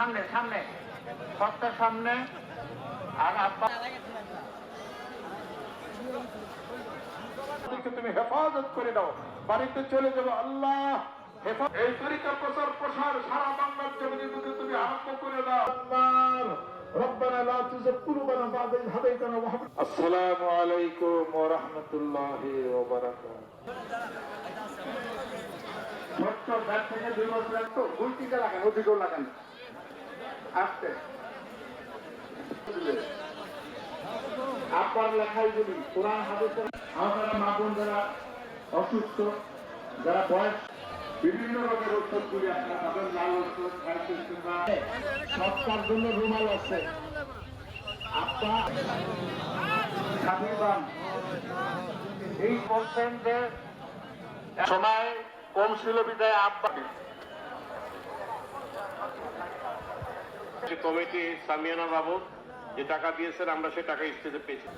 সামনে সামনে সবটার সামনে। আর আব্বা তুমি হেফাজত করে দাও, বাড়িতে চলে যাবো। আল্লাহ এই তরিকা প্রচার প্রসার সারা বাংলার জমিনের মধ্যে তুমি আরম্ভ করে দাও। ربنا لا تزغ قلوبنا بعد إذ هديتنا وهب السلام عليكم ورحمة الله وبركاته। ছোট্ট ব্যাগ থেকে 2 বছর তো গুলটিটা লাগান, ওদিকেও লাগান আস্তে। আব্বার লেখাই বলি কোরআন হাদিসের। আমাদের মা বোন যারা অসুস্থ, যারা বয়স, বিভিন্ন রোগের ঔষধগুলি আপনারা পাবেন। লাল ঔষধ, সবটার জন্য রুমাল আছে। আব্বা খাদিবান এই বলছেন যে সময় কম ছিল বিদায় আব্বা কমিটি সামিয়ানা বাবু যে টাকা দিয়েছেন আমরা সে টাকা স্টেজে পেয়েছি।